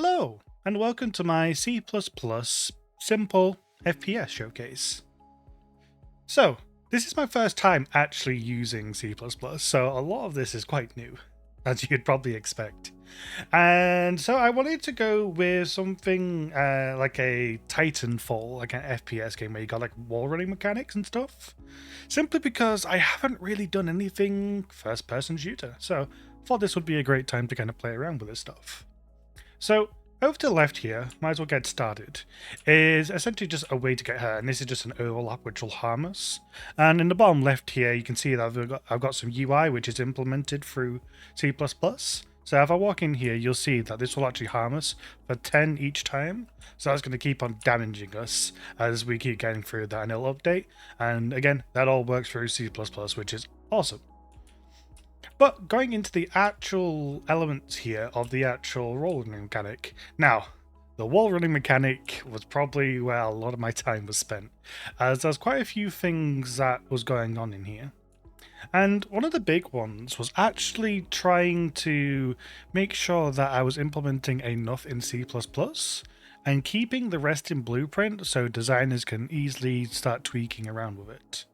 Hello, and welcome to my C++ simple FPS showcase. So, this is my first time actually using C++, so a lot of this is quite new, as you'd probably expect. And so I wanted to go with something like a Titanfall, like an FPS game where you got like wall running mechanics and stuff. Simply because I haven't really done anything first person shooter, so I thought this would be a great time to kind of play around with this stuff. So over to the left here, might as well get started, is essentially just a way to get her, and this is just an overlap which will harm us. And in the bottom left here, you can see that I've got some UI which is implemented through C++. So if I walk in here, you'll see that this will actually harm us for 10 each time. So that's going to keep on damaging us as we keep getting through that and it'll update. And again, that all works through C++, which is awesome. But going into the actual elements here of the actual wall running mechanic. Now, the wall running mechanic was probably where a lot of my time was spent, as there's quite a few things that was going on in here. And one of the big ones was actually trying to make sure that I was implementing enough in C++ and keeping the rest in Blueprint so designers can easily start tweaking around with it.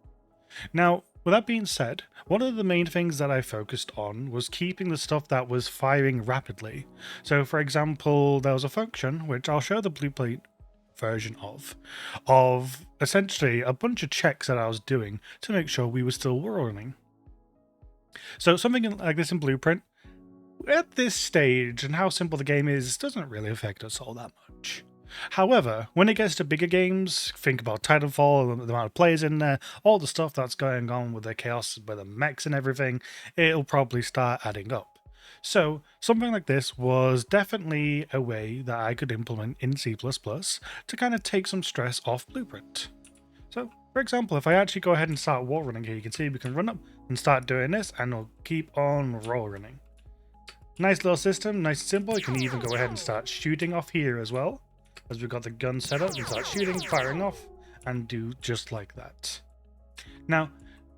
Now, with that being said, one of the main things that I focused on was keeping the stuff that was firing rapidly. So for example, there was a function, which I'll show the Blueprint version of essentially a bunch of checks that I was doing to make sure we were still running. So something like this in Blueprint, at this stage and how simple the game is, doesn't really affect us all that much. However, when it gets to bigger games, think about Titanfall, the amount of players in there, all the stuff that's going on with the chaos, with the mechs and everything, it'll probably start adding up. So something like this was definitely a way that I could implement in C++ to kind of take some stress off Blueprint. So for example, if I actually go ahead and start wall running here, you can see we can run up and start doing this and we'll keep on wall running. Nice little system, nice and simple. You can even go ahead and start shooting off here as well. As we've got the gun set up, we can start shooting, firing off, and do just like that. Now,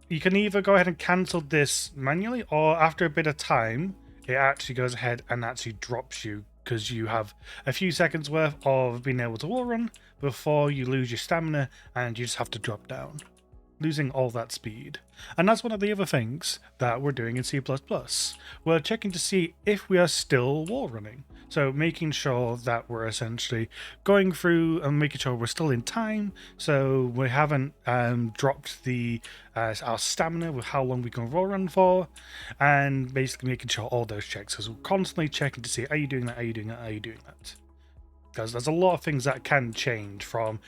you can either go ahead and cancel this manually, or after a bit of time, it actually goes ahead and actually drops you, because you have a few seconds worth of being able to wall run before you lose your stamina, and you just have to drop down, losing all that speed. And that's one of the other things that we're doing in C++. We're checking to see if we are still wall running. So making sure that we're essentially going through and making sure we're still in time, so we haven't dropped the our stamina with how long we can wall run for, and basically making sure all those checks, because we're constantly checking to see, are you doing that, are you doing that, are you doing that? Because there's a lot of things that can change from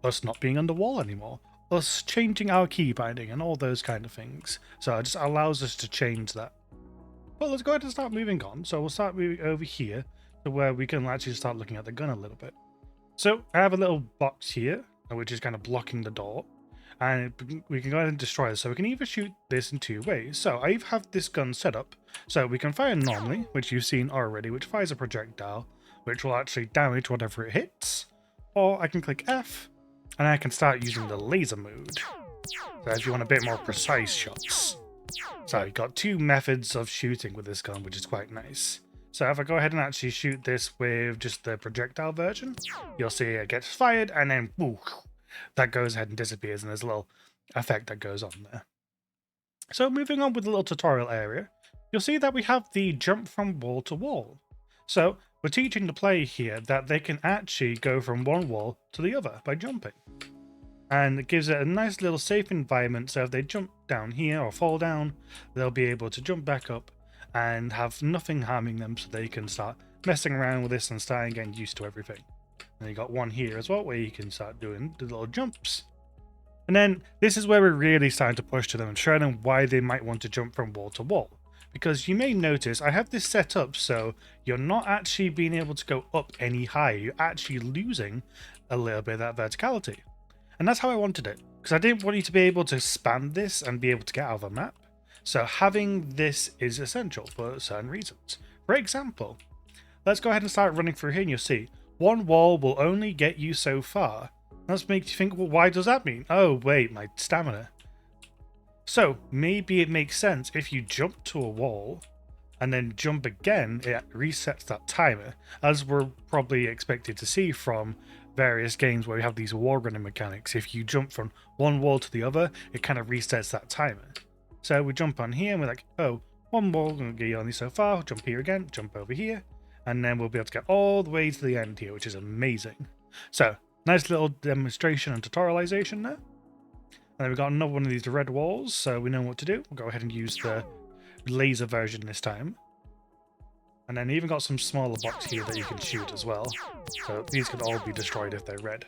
us not being on the wall anymore, us changing our key binding and all those kind of things. So it just allows us to change that. But let's go ahead and start moving on. So we'll start moving over here to where we can actually start looking at the gun a little bit. So I have a little box here, which is kind of blocking the door, and we can go ahead and destroy this. So we can either shoot this in two ways. So I have this gun set up, so we can fire normally, which you've seen already, which fires a projectile, which will actually damage whatever it hits. Or I can click F, and I can start using the laser mode. So if you want a bit more precise shots. So you've got two methods of shooting with this gun, which is quite nice. So if I go ahead and actually shoot this with just the projectile version, you'll see it gets fired and then whoo, that goes ahead and disappears, and there's a little effect that goes on there. So moving on with the little tutorial area, you'll see that we have the jump from wall to wall. So we're teaching the player here that they can actually go from one wall to the other by jumping. And it gives it a nice little safe environment, so if they jump down here or fall down, they'll be able to jump back up and have nothing harming them, so they can start messing around with this and starting getting used to everything. And you got one here as well where you can start doing the little jumps. And then this is where we're really starting to push to them and show them why they might want to jump from wall to wall. Because you may notice I have this set up so you're not actually being able to go up any higher, you're actually losing a little bit of that verticality. And that's how I wanted it, because I didn't want you to be able to spam this and be able to get out of a map. So having this is essential for certain reasons. For example, let's go ahead and start running through here, and you'll see one wall will only get you so far. That makes you think, well, why does that mean? Oh, wait, my stamina. So maybe it makes sense if you jump to a wall and then jump again, it resets that timer, as we're probably expected to see from various games where we have these wall running mechanics. If you jump from one wall to the other, it kind of resets that timer. So we jump on here and we're like, oh, one wall, going to get only so far, jump here again, jump over here, and then we'll be able to get all the way to the end here, which is amazing. So, nice little demonstration and tutorialization there. And then we've got another one of these red walls, so we know what to do. We'll go ahead and use the laser version this time. And then even got some smaller blocks here that you can shoot as well. So these could all be destroyed if they're red.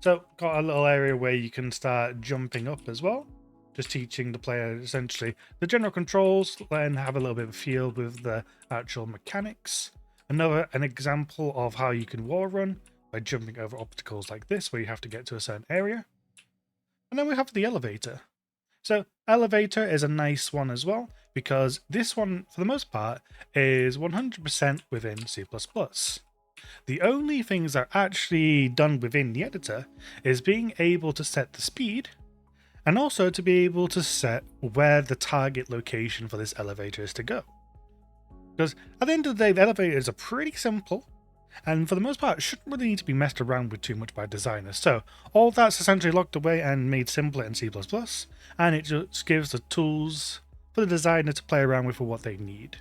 So got a little area where you can start jumping up as well. Just teaching the player essentially the general controls, then have a little bit of a feel with the actual mechanics. An example of how you can wall run by jumping over obstacles like this, where you have to get to a certain area. And then we have the elevator. So elevator is a nice one as well, because this one, for the most part, is 100% within C++. The only things that are actually done within the editor is being able to set the speed, and also to be able to set where the target location for this elevator is to go. Because at the end of the day, the elevators are pretty simple, and for the most part, it shouldn't really need to be messed around with too much by designers. So all that's essentially locked away and made simpler in C++, and it just gives the tools for the designer to play around with for what they need.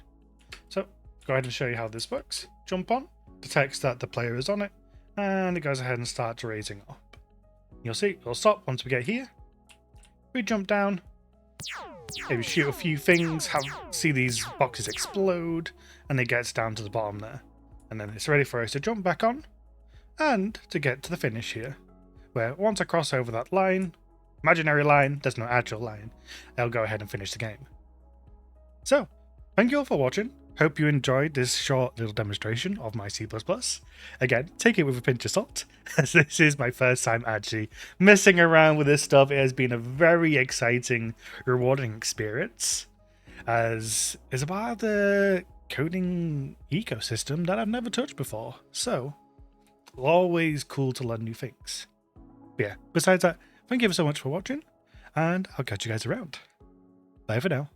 So go ahead and show you how this works. Jump on, detects that the player is on it, and it goes ahead and starts raising up. You'll see it'll stop once we get here. We jump down, maybe shoot a few things, see these boxes explode, and it gets down to the bottom there. And then it's ready for us to jump back on, and to get to the finish here, where once I cross over that line, imaginary line, there's no actual line, I'll go ahead and finish the game. So, thank you all for watching. Hope you enjoyed this short little demonstration of my C++. Again, take it with a pinch of salt, as this is my first time actually messing around with this stuff. It has been a very exciting, rewarding experience, as it's a part of the coding ecosystem that I've never touched before. So, always cool to learn new things. But yeah, besides that, thank you so much for watching, and I'll catch you guys around. Bye for now.